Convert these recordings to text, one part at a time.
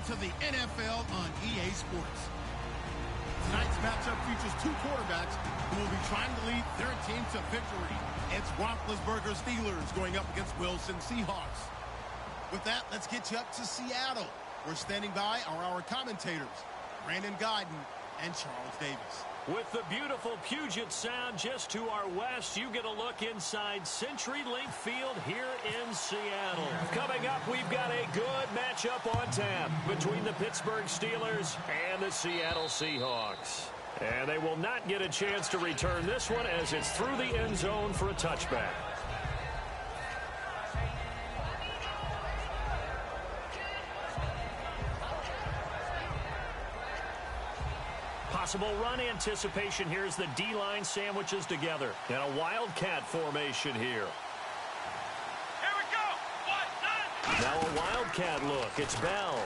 into the NFL on EA Sports. Tonight's matchup features two quarterbacks who will be trying to lead their team to victory. It's Roethlisberger Steelers going up against Wilson Seahawks. With that, let's get you up to Seattle. We're standing by are our commentators, Brandon Guyton and Charles Davis. With the beautiful Puget Sound just to our west, you get a look inside CenturyLink Field here in Seattle. Coming up, we've got a good matchup on tap between the Pittsburgh Steelers and the Seattle Seahawks. And they will not get a chance to return this one as it's through the end zone for a touchback. Possible run anticipation. Here's the D-line sandwiches together. And a wildcat formation here. Here we go. Now a wildcat look. It's Bell.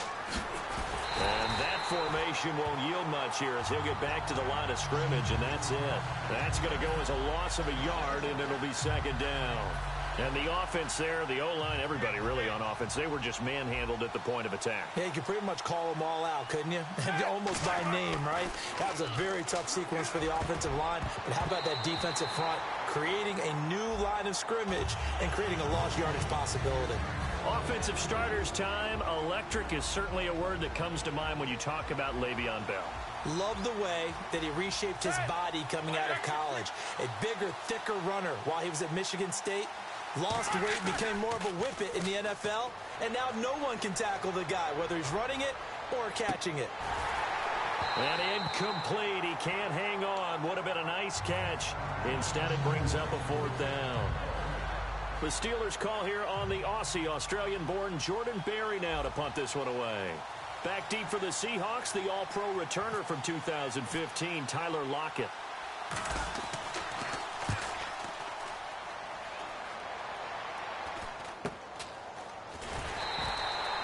And that formation won't yield much here as he'll get back to the line of scrimmage, and that's it. That's going to go as a loss of a yard, and it'll be second down. And the offense there, the O-line, everybody really on offense, they were just manhandled at the point of attack. Yeah, you could pretty much call them all out, couldn't you? Almost by name, right? That was a very tough sequence for the offensive line. But how about that defensive front creating a new line of scrimmage and creating a lost yardage possibility? Offensive starters time. Electric is certainly a word that comes to mind when you talk about Le'Veon Bell. Love the way that he reshaped his body coming out of college. A bigger, thicker runner while he was at Michigan State. Lost weight, became more of a whippet in the NFL, and now no one can tackle the guy, whether he's running it or catching it. And incomplete. He can't hang on. Would have been a nice catch. Instead, it brings up a fourth down. The Steelers call here on the Aussie, Australian-born Jordan Berry now to punt this one away. Back deep for the Seahawks, the All-Pro returner from 2015, Tyler Lockett.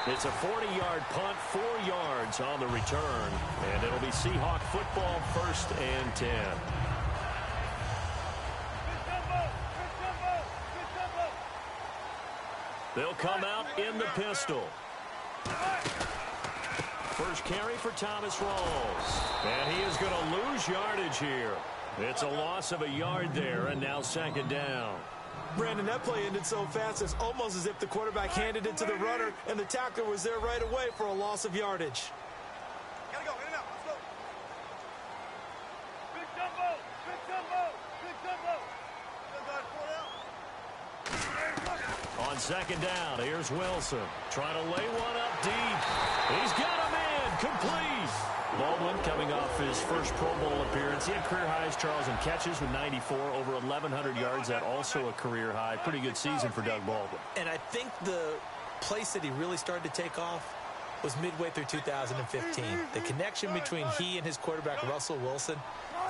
It's a 40-yard punt, 4 yards on the return, and it'll be Seahawk football, 1st and 10. They'll come out in the pistol. First carry for Thomas Rawls, and he is going to lose yardage here. It's a loss of a yard there, and now second down. Brandon, that play ended so fast, it's almost as if the quarterback handed it to the runner, and the tackler was there right away for a loss of yardage. Gotta go, in and out, let's go. Big jumbo, big jumbo, big jumbo. On second down, here's Wilson. Trying to lay one up deep. He's got him in, complete. Baldwin coming off his first Pro Bowl appearance. He had career highs, Charles, in catches with 94, over 1,100 yards. That also a career high. Pretty good season for Doug Baldwin. And I think the place that he really started to take off was midway through 2015. The connection between he and his quarterback, Russell Wilson,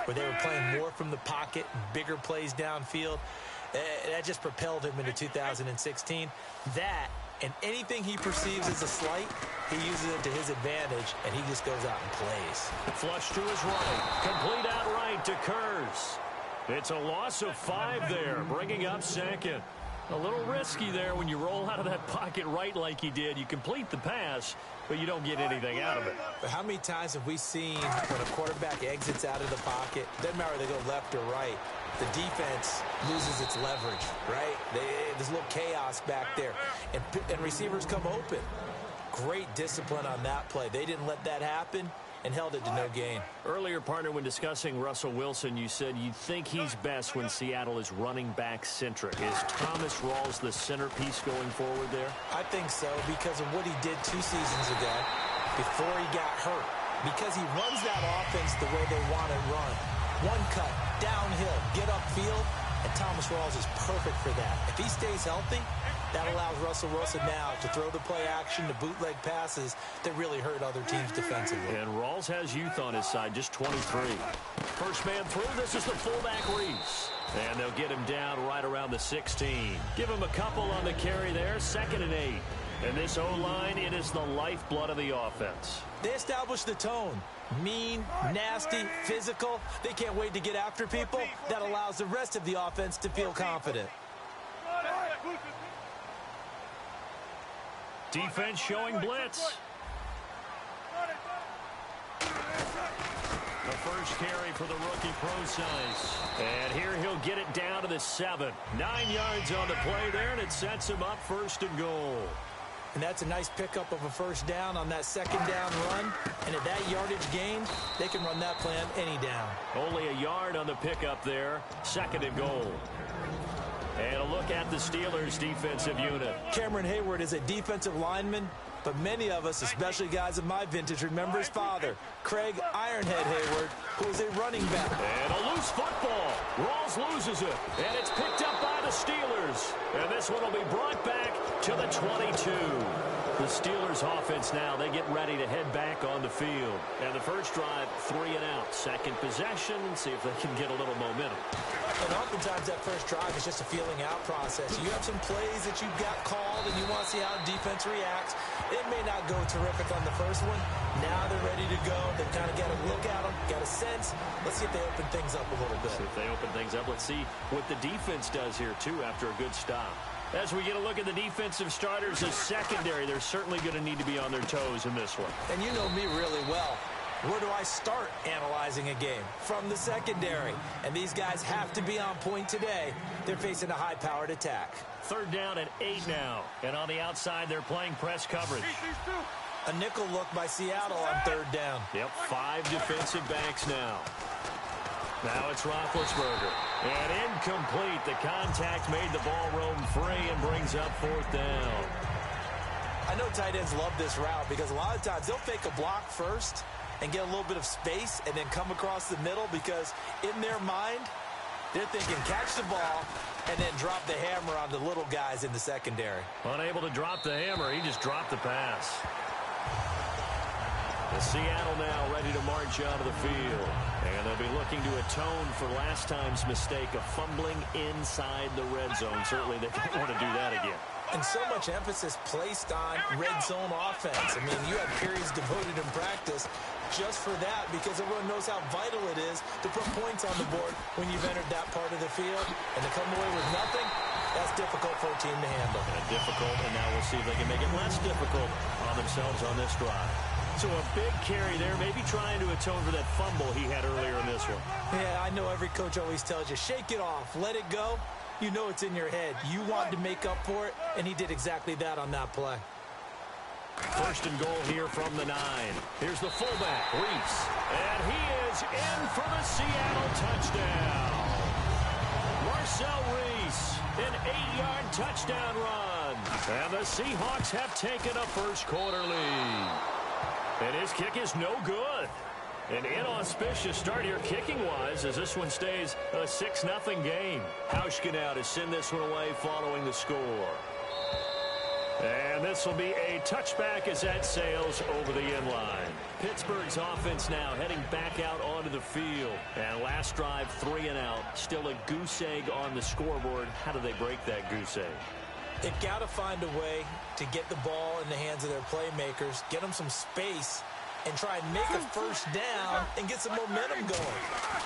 where they were playing more from the pocket, bigger plays downfield, that just propelled him into 2016. That and anything he perceives as a slight, he uses it to his advantage, and he just goes out and plays. Flush to his right. Complete outright to Kurz. It's a loss of 5 there, bringing up second. A little risky there when you roll out of that pocket right like he did. You complete the pass, but you don't get anything out of it. But how many times have we seen when a quarterback exits out of the pocket, doesn't matter whether they go left or right, the defense loses its leverage, right? There's a little chaos back there, and receivers come open. Great discipline on that play. They didn't let that happen and held it to no gain. Earlier, partner, when discussing Russell Wilson, you said you think he's best when Seattle is running back centric. Is Thomas Rawls the centerpiece going forward there? I think so, because of what he did 2 seasons ago before he got hurt. Because he runs that offense the way they want it run. One cut, downhill, get upfield, and Thomas Rawls is perfect for that. If he stays healthy, that allows Russell Wilson now to throw the play action, to bootleg passes that really hurt other teams defensively. And Rawls has youth on his side, just 23. First man through, this is the fullback Reese. And they'll get him down right around the 16. Give him a couple on the carry there, 2nd and 8. And this O-line, it is the lifeblood of the offense. They establish the tone. Mean, nasty, physical. They can't wait to get after people. That allows the rest of the offense to feel confident. Defense showing blitz. The first carry for the rookie Procise. And here he'll get it down to the 7. 9 yards on the play there, and it sets him up 1st and goal. And that's a nice pickup of a first down on that second down run. And at that yardage gain, they can run that play on any down. Only a yard on the pickup there. 2nd and goal. And a look at the Steelers' defensive unit. Cameron Hayward is a defensive lineman, but many of us, especially guys of my vintage, remember his father, Craig Ironhead Hayward, who was a running back. And a loose football. Rawls loses it, and it's picked up by the Steelers. And this one will be brought back to the 22. The Steelers offense now, they get ready to head back on the field. And the first drive, 3 and out. Second possession, see if they can get a little momentum. And oftentimes that first drive is just a feeling out process. You have some plays that you've got called and you want to see how defense reacts. It may not go terrific on the first one. Now they're ready to go. They've kind of got a look at them, got a sense. Let's see if they open things up a little bit. See if they open things up. Let's see what the defense does here, too, after a good stop. As we get a look at the defensive starters as secondary, they're certainly going to need to be on their toes in this one. And you know me really well. Where do I start analyzing a game? From the secondary. And these guys have to be on point today. They're facing a high-powered attack. 3rd down and 8 now. And on the outside, they're playing press coverage. A nickel look by Seattle on 3rd down. Yep, 5 defensive backs now. Now it's Roethlisberger. And incomplete. The contact made the ball roam free and brings up 4th down. I know tight ends love this route because a lot of times they'll fake a block first and get a little bit of space and then come across the middle because in their mind, they're thinking catch the ball and then drop the hammer on the little guys in the secondary. Unable to drop the hammer, he just dropped the pass. The Seattle now ready to march out of the field. And they'll be looking to atone for last time's mistake of fumbling inside the red zone. Certainly they don't want to do that again. And so much emphasis placed on red zone offense. I mean, you have periods devoted in practice just for that because everyone knows how vital it is to put points on the board when you've entered that part of the field. And to come away with nothing, that's difficult for a team to handle. And difficult, and now we'll see if they can make it less difficult on themselves on this drive. So a big carry there, maybe trying to atone for that fumble he had earlier in this one. Yeah, I know every coach always tells you, shake it off, let it go. You know it's in your head. You want to make up for it, and he did exactly that on that play. 1st and goal here from the 9. Here's the fullback, Reese. And he is in for the Seattle touchdown. Marcel Reese, an 8-yard touchdown run. And the Seahawks have taken a first-quarter lead. And his kick is no good. An inauspicious start here kicking-wise as this one stays a 6-0 game. Hauschka now to send this one away following the score. And this will be a touchback as that sails over the inline. Pittsburgh's offense now heading back out onto the field. And last drive, 3 and out. Still a goose egg on the scoreboard. How do they break that goose egg? They've got to find a way to get the ball in the hands of their playmakers, get them some space, and try and make a first down and get some momentum going.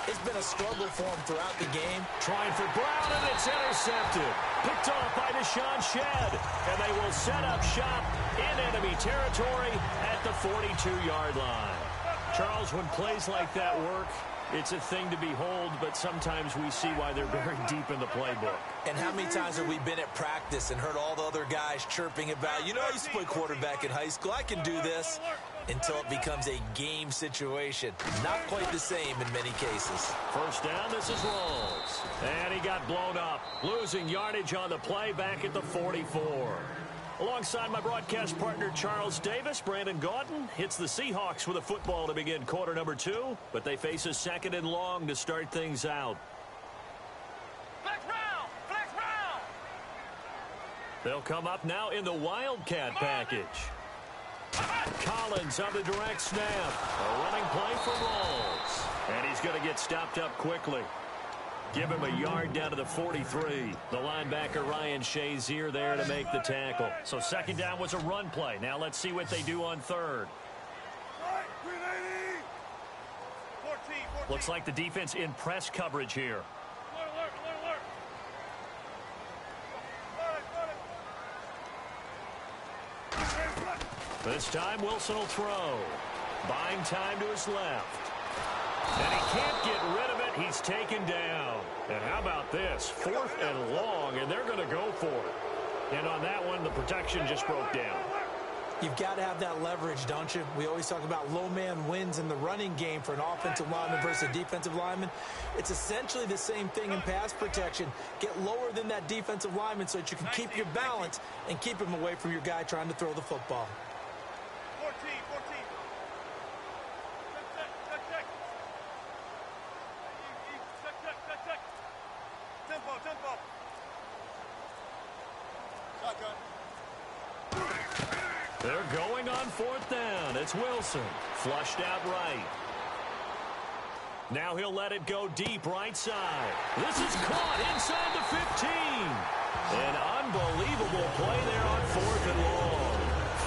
It's been a struggle for them throughout the game. Trying for Brown, and it's intercepted. Picked off by Deshaun Shedd. And they will set up shop in enemy territory at the 42-yard line. Charles, when plays like that work, it's a thing to behold, but sometimes we see why they're very deep in the playbook. And how many times have we been at practice and heard all the other guys chirping about, you know, I used to play quarterback in high school, I can do this, until it becomes a game situation. Not quite the same in many cases. First down, this is Rawls. And he got blown up, losing yardage on the play back at the 44. Alongside my broadcast partner, Charles Davis, Brandon Gaudin hits the Seahawks with a football to begin quarter number 2, but they face a 2nd and long to start things out. Flex round! Flex round! They'll come up now in the Wildcat package. Collins on the direct snap. A running play for Rawls. And he's going to get stopped up quickly. Give him a yard down to the 43. The linebacker, Ryan Shazier, there to make the tackle. So 2nd down was a run play. Now let's see what they do on 3rd. 14. Looks like the defense in press coverage here. Alert. This time Wilson will throw. Buying time to his left. And he can't get rid of it. He's taken down. And how about this? 4th and long, and they're going to go for it. And on that one, the protection just broke down. You've got to have that leverage, don't you? We always talk about low man wins in the running game for an offensive lineman versus a defensive lineman. It's essentially the same thing in pass protection. Get lower than that defensive lineman so that you can keep your balance and keep him away from your guy trying to throw the football. 14. Check. Tempo. Shotgun. They're going on 4th down. It's Wilson. Flushed out right. Now he'll let it go deep right side. This is caught inside the 15. An unbelievable play there on 4th and long.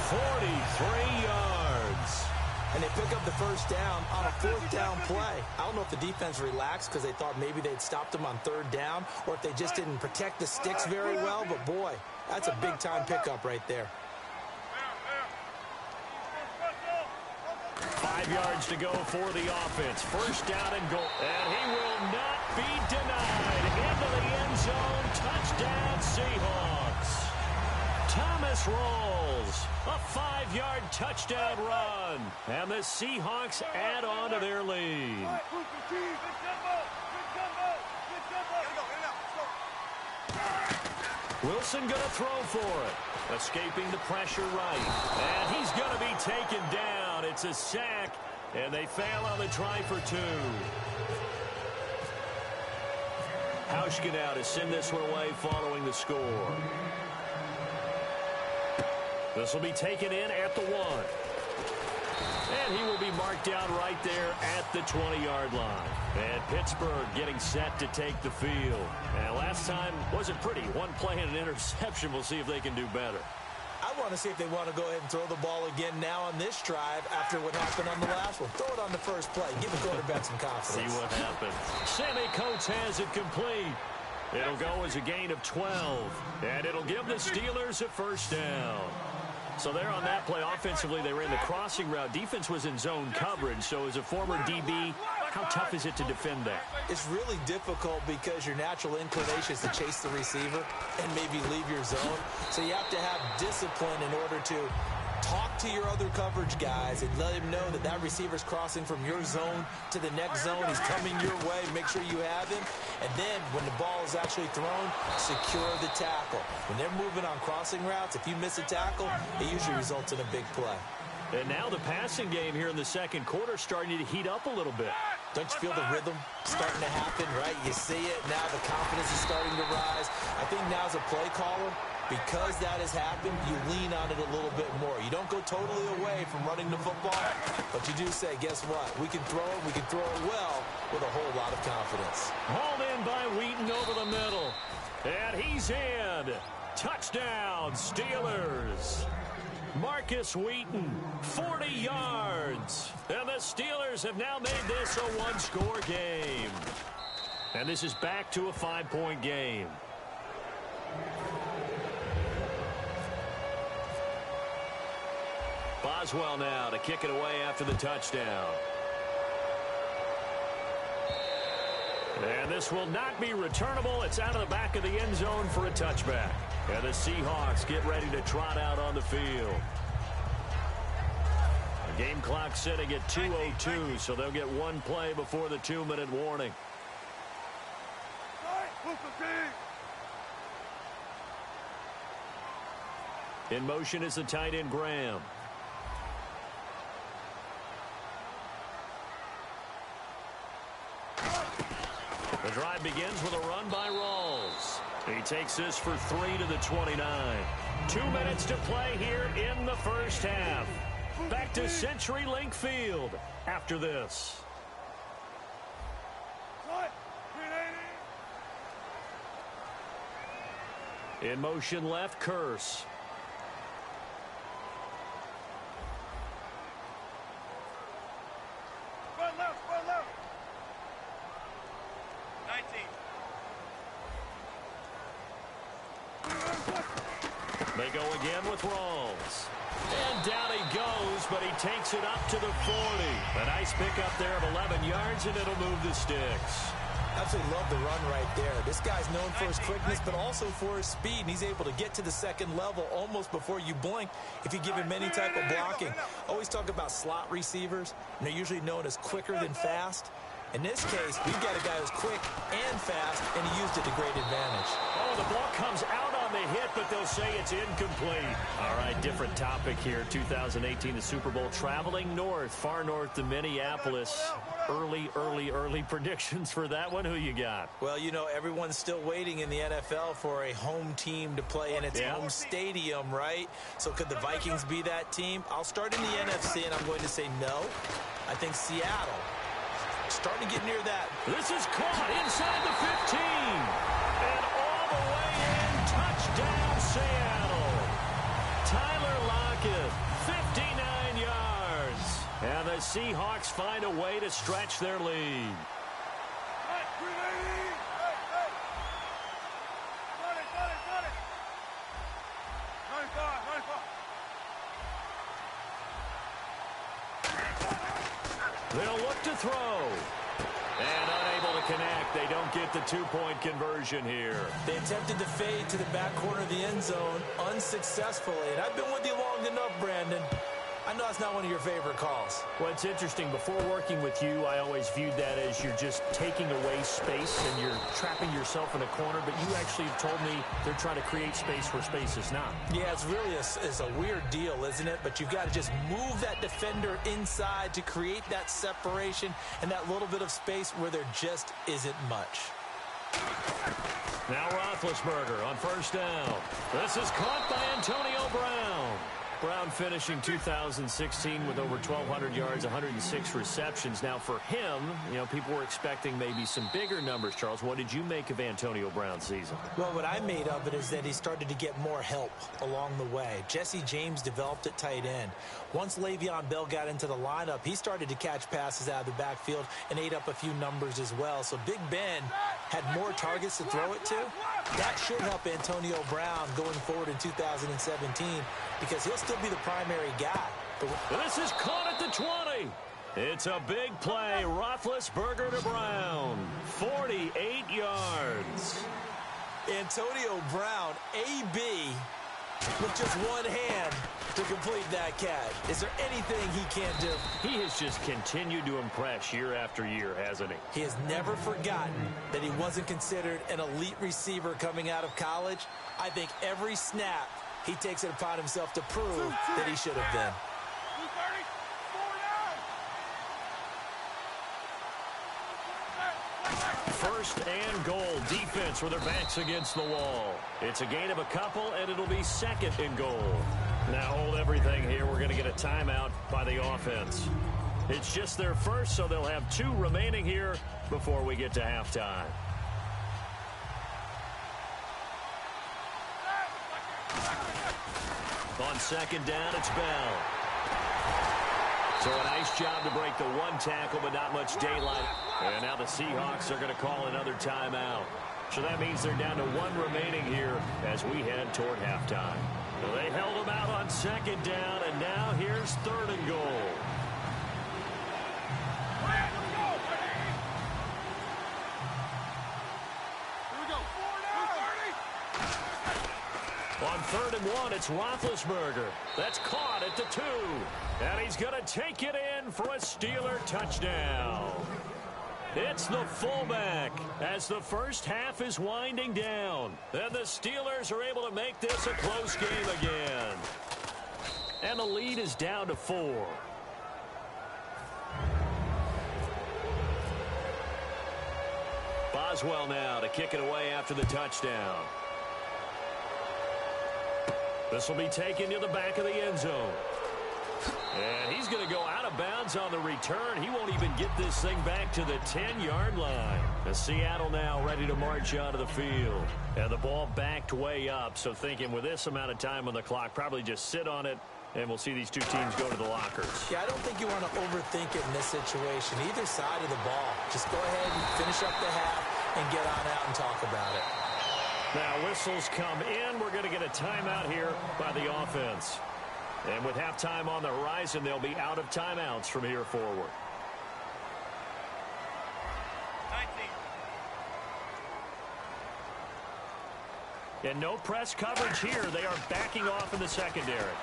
43 yards. And they pick up the first down on a 4th down play. I don't know if the defense relaxed because they thought maybe they'd stopped them on 3rd down or if they just didn't protect the sticks very well. But, boy, that's a big-time pickup right there. 5 yards to go for the offense. 1st down and goal. And he will not be denied. Into the end zone. Touchdown, Seahawks. Thomas rolls. A 5-yard touchdown run. And the Seahawks add on to their lead. Wilson going to throw for it. Escaping the pressure right. And he's going to be taken down. It's a sack. And they fail on the try for 2. Hauschka now to send this one away following the score. This will be taken in at the 1. And he will be marked down right there at the 20-yard line. And Pittsburgh getting set to take the field. And last time wasn't pretty. 1 play and an interception. We'll see if they can do better. I want to see if they want to go ahead and throw the ball again now on this drive after what happened on the last one. Throw it on the first play. Give the quarterback some confidence. See what happens. Sammy Coates has it complete. It'll go as a gain of 12. And it'll give the Steelers a 1st down. So there on that play, offensively, they ran the crossing route. Defense was in zone coverage. So as a former DB, how tough is it to defend that? It's really difficult because your natural inclination is to chase the receiver and maybe leave your zone. So you have to have discipline in order to talk to your other coverage guys and let him know that that receiver's crossing from your zone to the next zone. He's coming your way. Make sure you have him. And then when the ball is actually thrown, secure the tackle. When they're moving on crossing routes, if you miss a tackle, it usually results in a big play. And now the passing game here in the second quarter starting to heat up a little bit. Don't you feel the rhythm starting to happen, right? You see it. Now the confidence is starting to rise. I think now as a play caller, because that has happened, you lean on it a little bit more. You don't go totally away from running the football, but you do say, guess what? We can throw it. We can throw it well with a whole lot of confidence. Hauled in by Wheaton over the middle. And he's in. Touchdown, Steelers. Marcus Wheaton, 40 yards. And the Steelers have now made this a 1-score game. And this is back to a 5-point game. Boswell now to kick it away after the touchdown. And this will not be returnable. It's out of the back of the end zone for a touchback. And the Seahawks get ready to trot out on the field. The game clock sitting at 2:02, so they'll get 1 play before the 2-minute warning. In motion is the tight end Graham. The drive begins with a run by Rawls. He takes this for 3 to the 29. 2 minutes to play here in the first half. Back to CenturyLink Field after this. In motion left, Curse. They go again with Rawls. And down he goes but he takes it up to the 40. A nice pickup there of 11 yards, and it'll move the sticks. Absolutely love the run right there. This guy's known for his quickness, but also for his speed. And he's able to get to the second level almost before you blink if you give him any type of blocking. Always talk about slot receivers, and they're usually known as quicker than fast. In this case, we've got a guy who's quick and fast, and he used it to great advantage. Oh, the ball comes out on the hit, but they'll say it's incomplete. All right, different topic here. 2018, the Super Bowl, traveling north, far north to Minneapolis. Early predictions for that one. Who you got? Well, you know, everyone's still waiting in the NFL for a home team to play in its home stadium, right? So could the Vikings be that team? I'll start in the NFC, and I'm going to say no. I think Seattle. Starting to get near that. This is caught inside the 15. And all the way in. Touchdown, Seattle. Tyler Lockett, 59 yards. And the Seahawks find a way to stretch their lead. They'll look to throw. And unable to connect. They don't get the two-point conversion here. They attempted to fade to the back corner of the end zone unsuccessfully. And I've been with you long enough, Brandon. I know it's not one of your favorite calls. Well, it's interesting. Before working with you, I always viewed that as you're just taking away space and you're trapping yourself in a corner. But you actually told me they're trying to create space where space is not. Yeah, it's really a weird deal, isn't it? But you've got to just move that defender inside to create that separation and that little bit of space where there just isn't much. Now Roethlisberger on first down. This is caught by Antonio Brown. Brown finishing 2016 with over 1,200 yards, 106 receptions. Now for him, you know, people were expecting maybe some bigger numbers, Charles. What did you make of Antonio Brown's season? Well, what I made of it is that he started to get more help along the way. Jesse James developed at tight end. Once Le'Veon Bell got into the lineup, he started to catch passes out of the backfield and ate up a few numbers as well. So Big Ben had more targets to throw it to. That should help Antonio Brown going forward in 2017 because he'll still be the primary guy. This is caught at the 20. It's a big play. Roethlisberger to Brown. 48 yards. Antonio Brown, AB, with just one hand to complete that catch. Is there anything he can't do? He has just continued to impress year after year, hasn't he? He has never forgotten that he wasn't considered an elite receiver coming out of college. I think every snap he takes it upon himself to prove that he should have been. First and goal. Defense with their backs against the wall. It's a gain of a couple, and it'll be second and goal. Now hold everything here. We're going to get a timeout by the offense. It's just their first, so they'll have 2 remaining here before we get to halftime. On second down, it's Bell. So a nice job to break the one tackle, but not much daylight. And now the Seahawks are going to call another timeout. So that means they're down to 1 remaining here as we head toward halftime. Well, they held them out on second down, and now here's third and goal. On third and 1, it's Roethlisberger. That's caught at the 2. And he's going to take it in for a Steeler touchdown. It's the fullback as the first half is winding down. And the Steelers are able to make this a close game again. And the lead is down to 4. Boswell now to kick it away after the touchdown. This will be taken to the back of the end zone. And he's going to go out of bounds on the return. He won't even get this thing back to the 10-yard line. The Seattle now ready to march out of the field. And the ball backed way up. So thinking with this amount of time on the clock, probably just sit on it, and we'll see these two teams go to the lockers. Yeah, I don't think you want to overthink it in this situation. Either side of the ball. Just go ahead and finish up the half and get on out and talk about it. Now whistles come in. We're going to get a timeout here by the offense. And with halftime on the horizon, they'll be out of timeouts from here forward. 19. And no press coverage here. They are backing off in the secondary.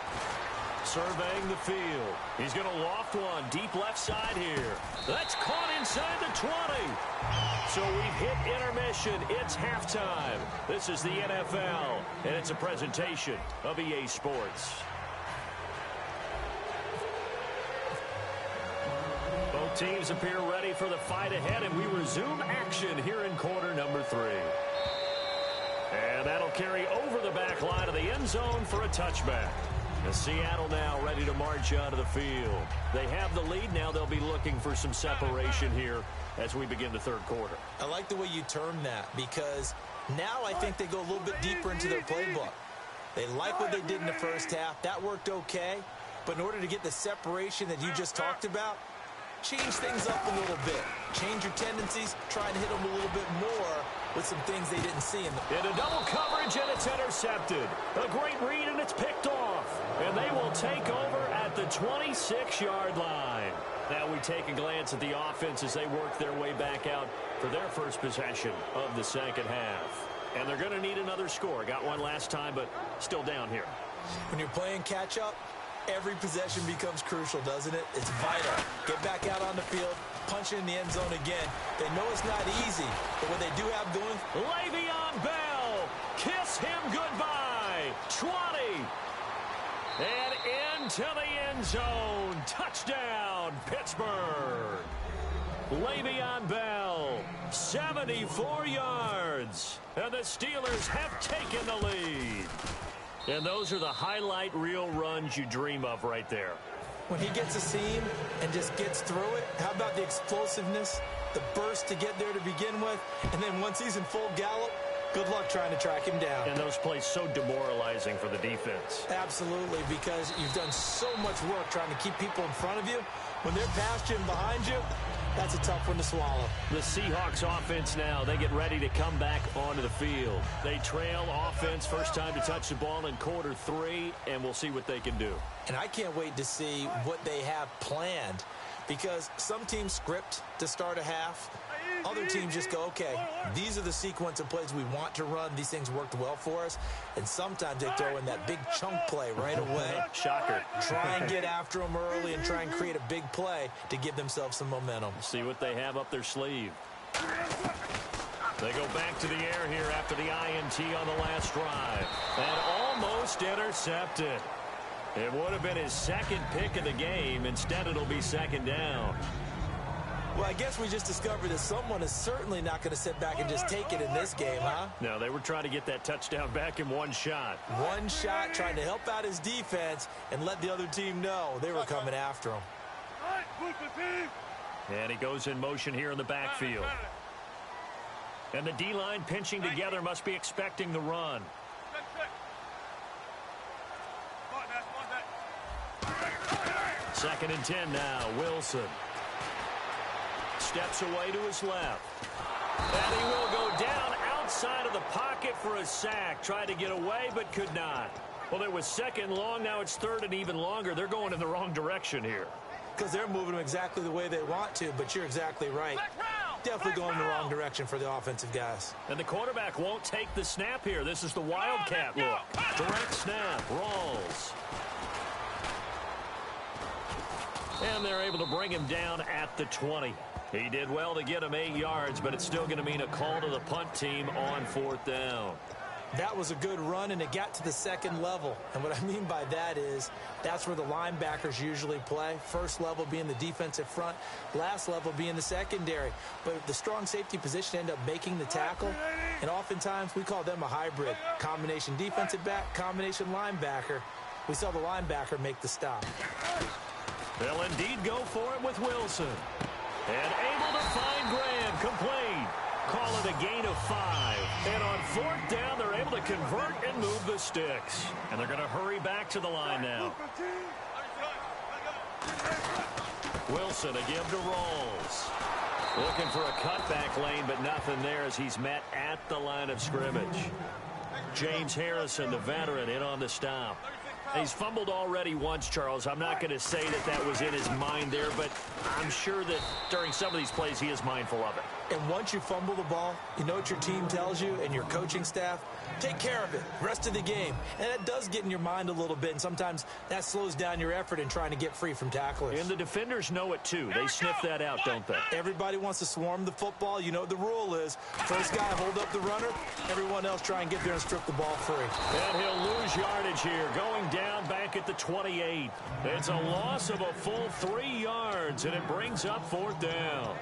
Surveying the field. He's going to loft one deep left side here. That's caught inside the 20. So we've hit intermission. It's halftime. This is the NFL, and it's a presentation of EA Sports. Both teams appear ready for the fight ahead, and we resume action here in quarter number 3. And that'll carry over the back line of the end zone for a touchback. And Seattle now ready to march onto the field. They have the lead. Now they'll be looking for some separation here as we begin the third quarter. I like the way you term that, because now I think they go a little bit deeper into their playbook. They like what they did in the first half. That worked okay. But in order to get the separation that you just talked about, change things up a little bit. Change your tendencies. Try and hit them a little bit more with some things they didn't see in the... Into double coverage, and it's intercepted. A great read, and it's picked off. And they will take over at the 26-yard line. Now we take a glance at the offense as they work their way back out for their first possession of the second half. And they're going to need another score. Got one last time, but still down here. When you're playing catch-up, every possession becomes crucial, doesn't it? It's vital. Get back out on the field, punch it in the end zone again. They know it's not easy, but what they do have going... Le'Veon Bell, kiss him goodbye. 20. And into the end zone. Touchdown, Pittsburgh. Le'Veon Bell, 74 yards. And the Steelers have taken the lead. And those are the highlight reel runs you dream of right there. When he gets a seam and just gets through it, how about the explosiveness, the burst to get there to begin with, and then once he's in full gallop, good luck trying to track him down. And those plays so demoralizing for the defense. Absolutely, because you've done so much work trying to keep people in front of you. When they're past you and behind you, that's a tough one to swallow. The Seahawks offense now, they get ready to come back onto the field. They trail offense, first time to touch the ball in quarter 3, and we'll see what they can do. And I can't wait to see what they have planned, because some teams script to start a half. Other teams just go, okay, these are the sequence of plays we want to run. These things worked well for us. And sometimes they throw in that big chunk play right away. Shocker. Try and get after them early and try and create a big play to give themselves some momentum. See what they have up their sleeve. They go back to the air here after the INT on the last drive. And almost intercepted. It would have been his second pick of the game. Instead, it'll be second down. Well, I guess we just discovered that someone is certainly not going to sit back and just take it in this game, huh? No, they were trying to get that touchdown back in one shot. One shot, trying to help out his defense and let the other team know they were coming after him. And he goes in motion here in the backfield. And the D-line pinching together must be expecting the run. Second and 10 now, Wilson. Steps away to his left. And he will go down outside of the pocket for a sack. Tried to get away, but could not. Well, it was second long. Now it's third and even longer. They're going in the wrong direction here. Because they're moving them exactly the way they want to, but you're exactly right. Definitely going in the wrong direction for the offensive guys. And the quarterback won't take the snap here. This is the Wildcat look. Direct snap, Rawls. And they're able to bring him down at the 20. He did well to get him 8 yards, but it's still going to mean a call to the punt team on fourth down. That was a good run, and it got to the second level. And what I mean by that is that's where the linebackers usually play. First level being the defensive front, last level being the secondary. But the strong safety position ended up making the tackle, and oftentimes we call them a hybrid. Combination defensive back, combination linebacker. We saw the linebacker make the stop. They'll indeed go for it with Wilson. And able to find Graham, complete. Call it a gain of 5. And on fourth down, they're able to convert and move the sticks. And they're going to hurry back to the line now. Wilson, a give to Rawls. Looking for a cutback lane, but nothing there as he's met at the line of scrimmage. James Harrison, the veteran, in on the stop. He's fumbled already once, Charles. I'm not going to say that that was in his mind there, but I'm sure that during some of these plays he is mindful of it. And once you fumble the ball, you know what your team tells you and your coaching staff? Take care of it, rest of the game. And that does get in your mind a little bit, and sometimes that slows down your effort in trying to get free from tacklers. And the defenders know it too. They sniff that out, don't they? Everybody wants to swarm the football. You know what the rule is. First guy hold up the runner, everyone else try and get there and strip the ball free. And he'll lose yardage here, going down back at the 28. It's a loss of a full 3 yards, and it brings up 4th down.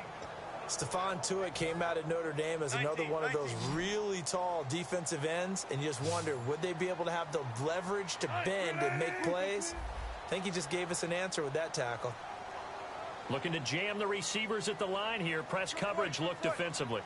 Stephon Tuitt came out of Notre Dame as another one of those really tall defensive ends, and you just wonder, would they be able to have the leverage to bend and make plays? I think he just gave us an answer with that tackle. Looking to jam the receivers at the line here. Press coverage look defensively.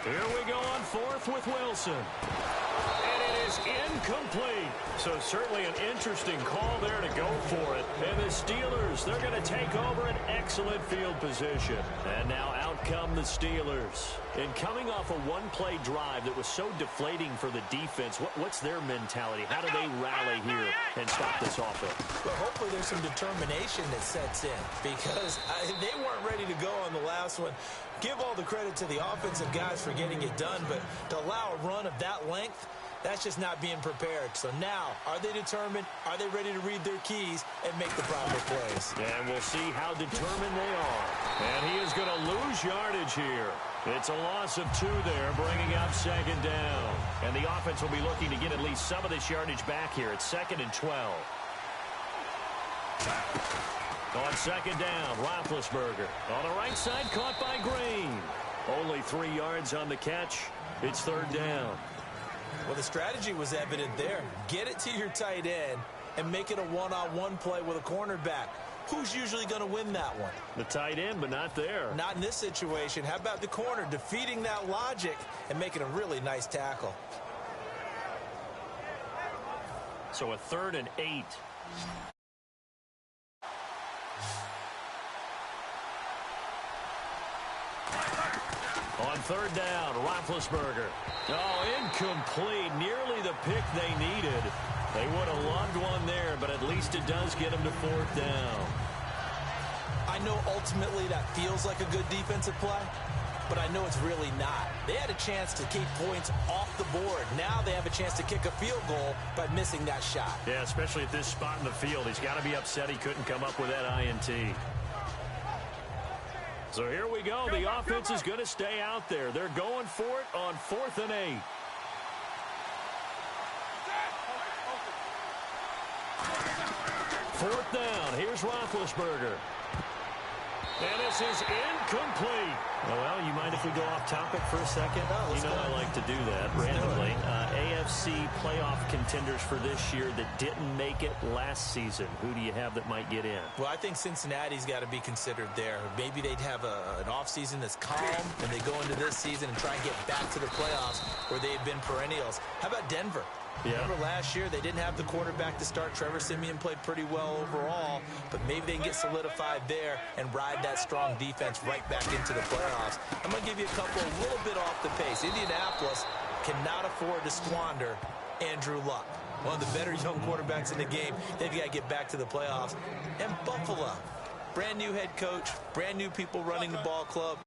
Here we go on 4th with Wilson. And it is incomplete. So certainly an interesting call there to go for it. And the Steelers, they're going to take over an excellent field position. And now out come the Steelers. And coming off a one-play drive that was so deflating for the defense, what's their mentality? How do they rally here and stop this offense? Well, hopefully there's some determination that sets in, because they weren't ready to go on the last one. Give all the credit to the offensive guys for getting it done, but to allow a run of that length, that's just not being prepared. So now, are they determined? Are they ready to read their keys and make the proper plays? And we'll see how determined they are. And he is going to lose yardage here. It's a loss of 2 there, bringing up 2nd down. And the offense will be looking to get at least some of this yardage back here. It's 2nd and 12. On 2nd down, Roethlisberger. On the right side, caught by Green. Only 3 yards on the catch. It's 3rd down. Well, the strategy was evident there. Get it to your tight end and make it a one-on-one play with a cornerback. Who's usually going to win that one? The tight end, but not there. Not in this situation. How about the corner defeating that logic and making a really nice tackle? So a 3rd and 8. On 3rd down, Roethlisberger. Oh, incomplete. Nearly the pick they needed. They would have loved one there, but at least it does get them to 4th down. I know ultimately that feels like a good defensive play, but I know it's really not. They had a chance to keep points off the board. Now they have a chance to kick a field goal by missing that shot. Yeah, especially at this spot in the field. He's got to be upset he couldn't come up with that INT. So here we go. The offense is going to stay out there. They're going for it on 4th and 8. Fourth down. Here's Roethlisberger. And this is incomplete. Well, you mind if we go off topic for a second? You know I like to do that randomly. AFC playoff contenders for this year that didn't make it last season. Who do you have that might get in? Well, I think Cincinnati's got to be considered there. Maybe they'd have an offseason that's calm, and they go into this season and try and get back to the playoffs where they had been perennials. How about Denver? Yeah. Remember last year, they didn't have the quarterback to start. Trevor Siemian played pretty well overall, but maybe they can get solidified there and ride that strong defense right back into the playoffs. I'm going to give you a couple a little bit off the pace. Indianapolis cannot afford to squander Andrew Luck, one of the better young quarterbacks in the game. They've got to get back to the playoffs. And Buffalo, brand new head coach, brand new people running the ball club.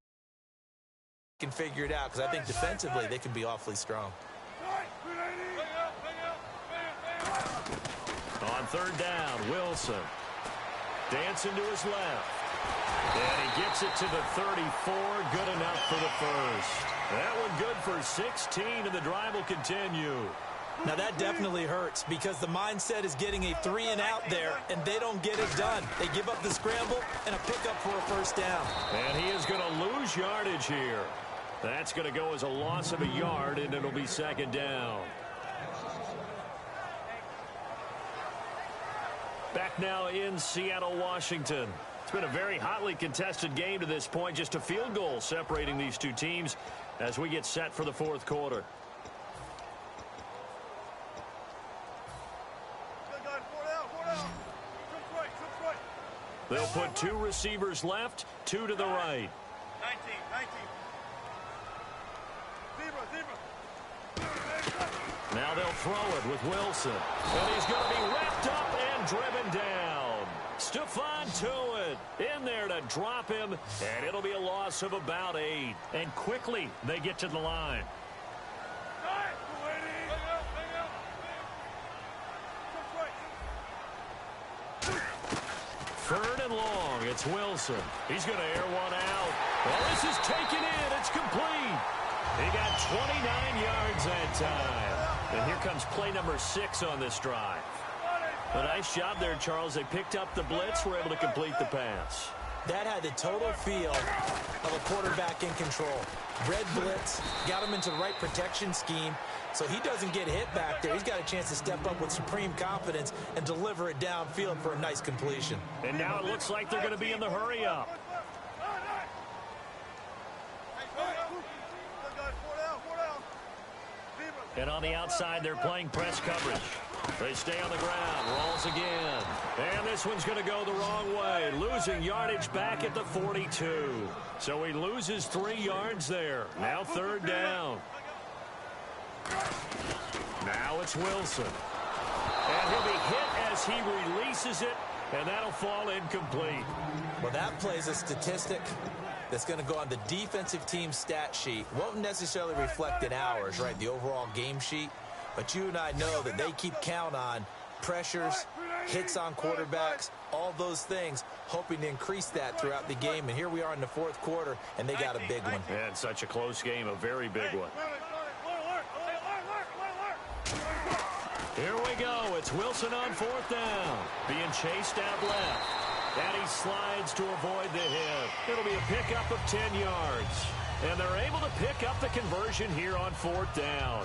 Can figure it out because I think defensively they can be awfully strong. On 3rd down, Wilson. Dancing to his left. And he gets it to the 34. Good enough for the first. That one good for 16, and the drive will continue. Now that definitely hurts because the mindset is getting a 3 and out there, and they don't get it done. They give up the scramble and a pickup for a first down. And he is going to lose yardage here. That's going to go as a loss of a yard, and it'll be 2nd down. Back now in Seattle, Washington. It's been a very hotly contested game to this point. Just a field goal separating these two teams as we get set for the 4th quarter. They'll put 2 receivers left, 2 to the right. 19. Zebra. Now they'll throw it with Wilson. And he's going to be wrapped up and driven down. Stephon Tuitt in there to drop him, and it'll be a loss of about 8. And quickly they get to the line. Third and long, it's Wilson. He's going to air one out. Well, this is taken in. It's complete. He got 29 yards that time. And here comes play number 6 on this drive. A nice job there, Charles. They picked up the blitz, were able to complete the pass. That had the total feel of a quarterback in control. Red blitz, got him into the right protection scheme, so he doesn't get hit back there. He's got a chance to step up with supreme confidence and deliver it downfield for a nice completion. And now it looks like they're going to be in the hurry-up. And on the outside, they're playing press coverage. They stay on the ground, rolls again. And this one's going to go the wrong way, losing yardage back at the 42. So he loses 3 yards there. Now third down. Now it's Wilson. And he'll be hit as he releases it, and that'll fall incomplete. Well, that plays a statistic that's going to go on the defensive team stat sheet. Won't necessarily reflect in ours, right, the overall game sheet. But you and I know that they keep count on pressures, hits on quarterbacks, all those things, hoping to increase that throughout the game. And here we are in the fourth quarter, and they got a big one. And such a close game, a very big one. Here we go. It's Wilson on fourth down. Being chased out left. And he slides to avoid the hit. It'll be a pickup of 10 yards. And they're able to pick up the conversion here on fourth down.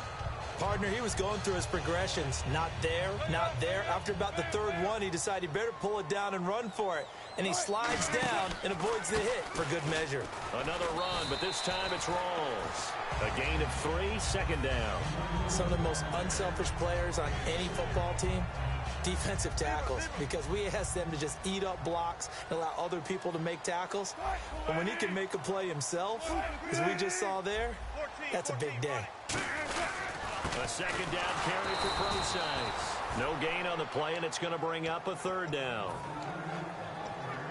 Partner, he was going through his progressions. Not there, not there. After about the third one, he decided he better pull it down and run for it. And he slides down and avoids the hit for good measure. Another run, but this time it's Rawls. A gain of 3, second down. Some of the most unselfish players on any football team, defensive tackles, because we ask them to just eat up blocks and allow other people to make tackles. But when he can make a play himself, as we just saw there, that's a big day. A second down carry for Procise. No gain on the play, and it's going to bring up a third down.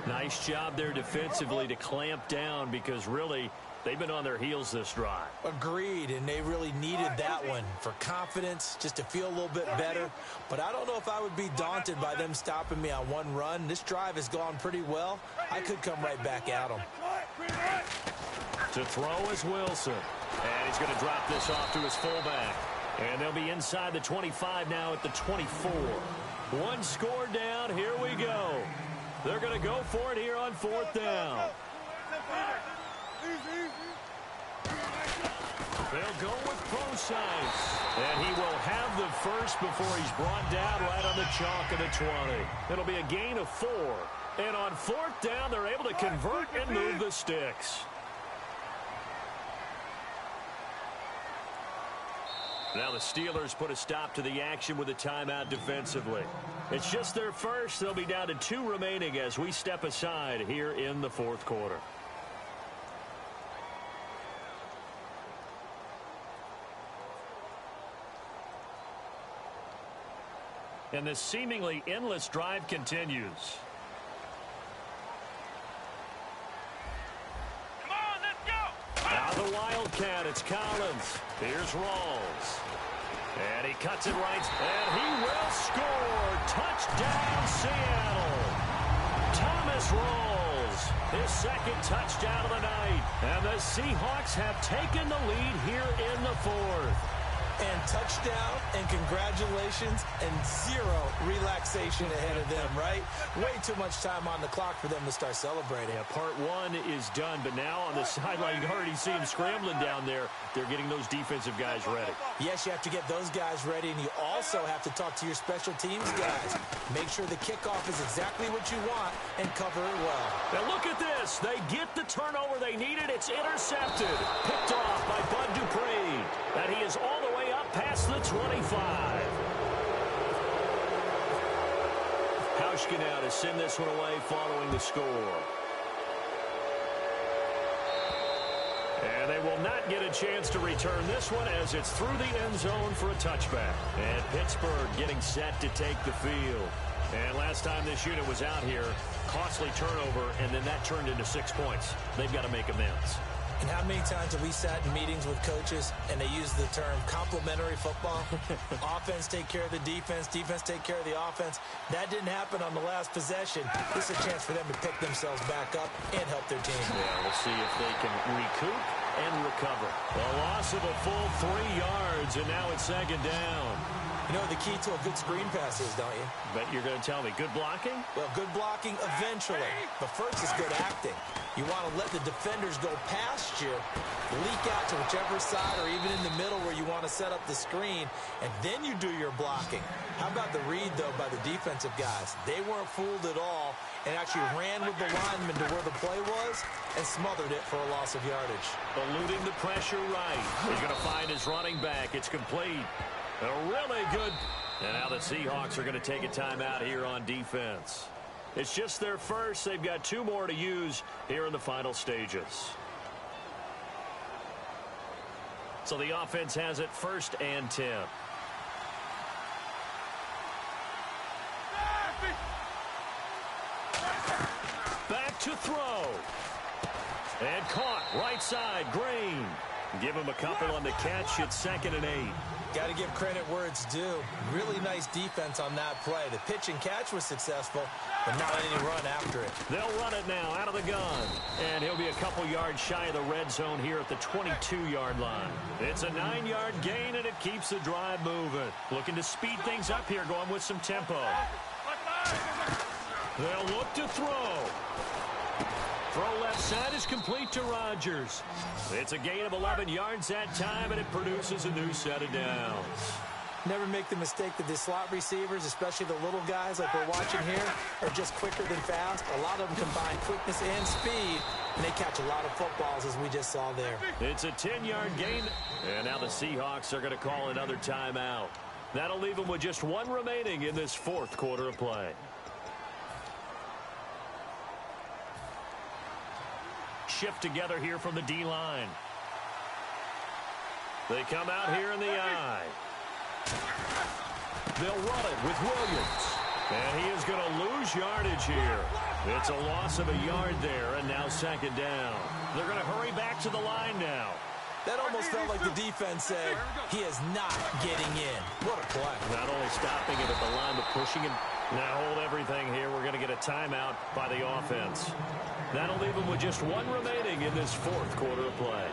Nice job there defensively to clamp down, because really they've been on their heels this drive. Agreed, and they really needed that one for confidence, just to feel a little bit better. But I don't know if I would be daunted by them stopping me on one run. This drive has gone pretty well. I could come right back at them. To throw is Wilson. And he's going to drop this off to his fullback. And they'll be inside the 25 now at the 24. One score down. Here we go. They're going to go for it here on fourth down. They'll go with Procise. And he will have the first before he's brought down right on the chalk of the 20. It'll be a gain of 4. And on fourth down, they're able to convert and move the sticks. Now the Steelers put a stop to the action with a timeout defensively. It's just their first. They'll be down to 2 remaining as we step aside here in the fourth quarter. And this seemingly endless drive continues. Now the Wildcat, it's Collins. Here's Rawls. And he cuts it right. And he will score. Touchdown, Seattle. Thomas Rawls, his second touchdown of the night. And the Seahawks have taken the lead here in the fourth. And touchdown and congratulations and 0 relaxation ahead of them, right? Way too much time on the clock for them to start celebrating. Yeah, part 1 is done, but now on the sideline, you can already see them scrambling down there. They're getting those defensive guys ready. Yes, you have to get those guys ready, and you also have to talk to your special teams guys. Make sure the kickoff is exactly what you want and cover it well. Now look at this. They get the turnover they needed. It's intercepted. Picked off by Bud Dupree. And he is all the way up past the 25. Hauschka now to send this one away following the score. And they will not get a chance to return this one as it's through the end zone for a touchback. And Pittsburgh getting set to take the field. And last time this unit was out here, costly turnover, and then that turned into 6 points. They've got to make amends. And how many times have we sat in meetings with coaches and they use the term complementary football? Offense take care of the defense, defense take care of the offense. That didn't happen on the last possession. This is a chance for them to pick themselves back up and help their team. Yeah, we'll see if they can recoup and recover. A loss of a full 3 yards, and now it's second down. You know what the key to a good screen pass is, don't you? Bet you're going to tell me good blocking? Well, good blocking eventually. But first is good acting. You want to let the defenders go past you, leak out to whichever side or even in the middle where you want to set up the screen, and then you do your blocking. How about the read, though, by the defensive guys? They weren't fooled at all and actually ran with the lineman to where the play was and smothered it for a loss of yardage. Eluding the pressure right. He's going to find his running back. It's complete. A really good. And now the Seahawks are going to take a timeout here on defense. It's just their first. They've got 2 more to use here in the final stages. So the offense has it 1st and 10. Back to throw. And caught right side. Green. Give him a couple on the catch. It's 2nd and 8. Got to give credit where it's due. Really nice defense on that play. The pitch and catch was successful, but not any run after it. They'll run it now out of the gun. And he'll be a couple yards shy of the red zone here at the 22-yard line. It's a 9-yard gain, and it keeps the drive moving. Looking to speed things up here, going with some tempo. They'll look to throw. Throw left side is complete to Rodgers. It's a gain of 11 yards that time, and it produces a new set of downs. Never make the mistake that the slot receivers, especially the little guys like we're watching here, are just quicker than fast. A lot of them combine quickness and speed, and they catch a lot of footballs, as we just saw there. It's a 10-yard gain, and now the Seahawks are going to call another timeout. That'll leave them with just 1 remaining in this 4th quarter of play. Shift together here from the D-line. They come out here in the I. They'll run it with Williams. And he is going to lose yardage here. It's a loss of a yard there, and now 2nd down. They're going to hurry back to the line now. That almost felt like the defense said, he is not getting in. What a play. Not only stopping it at the line, but pushing him. Now hold everything here. We're going to get a timeout by the offense. That'll leave them with just 1 remaining in this 4th quarter of play.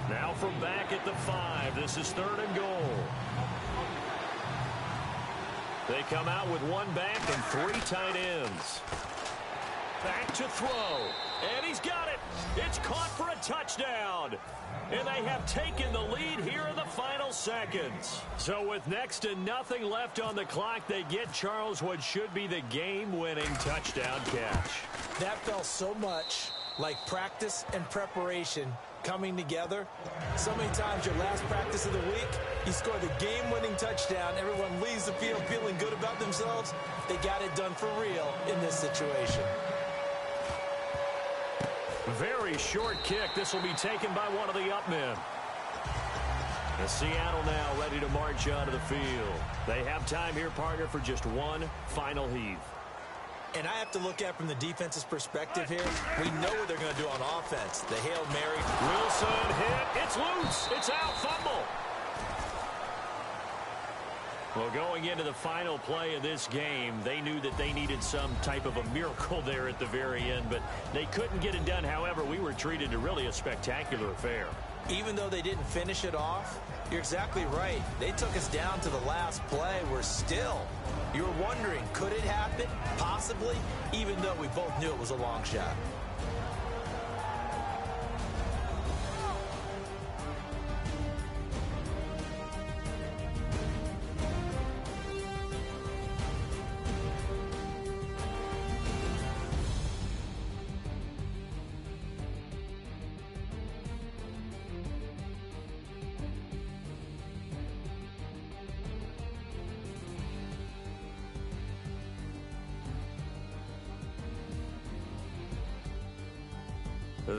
Now from back at the 5. This is 3rd and goal. They come out with 1 back and 3 tight ends. Back to throw. And he's got it. It's caught for a touchdown. And they have taken the lead here in the final seconds. So with next to nothing left on the clock, they get Charles what should be the game-winning touchdown catch. That felt so much like practice and preparation coming together. So many times your last practice of the week, you score the game-winning touchdown. Everyone leaves the field feeling good about themselves. They got it done for real in this situation. Very short kick. This will be taken by one of the up men. And Seattle now ready to march out of the field. They have time here, partner, for just 1 final heave. And I have to look at from the defense's perspective here. We know what they're going to do on offense. The Hail Mary. Wilson hit. It's loose. It's out. Fumble. Well, going into the final play of this game, they knew that they needed some type of a miracle there at the very end, but they couldn't get it done. However, we were treated to really a spectacular affair. Even though they didn't finish it off, you're exactly right. They took us down to the last play. We're still, you were wondering, could it happen? Possibly, even though we both knew it was a long shot.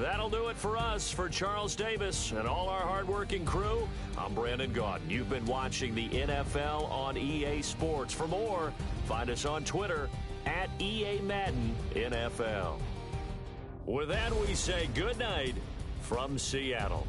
That'll do it for us. For Charles Davis and all our hardworking crew, I'm Brandon Gaudin. You've been watching the NFL on EA Sports. For more, find us on Twitter at EA Madden NFL. With that, we say good night from Seattle.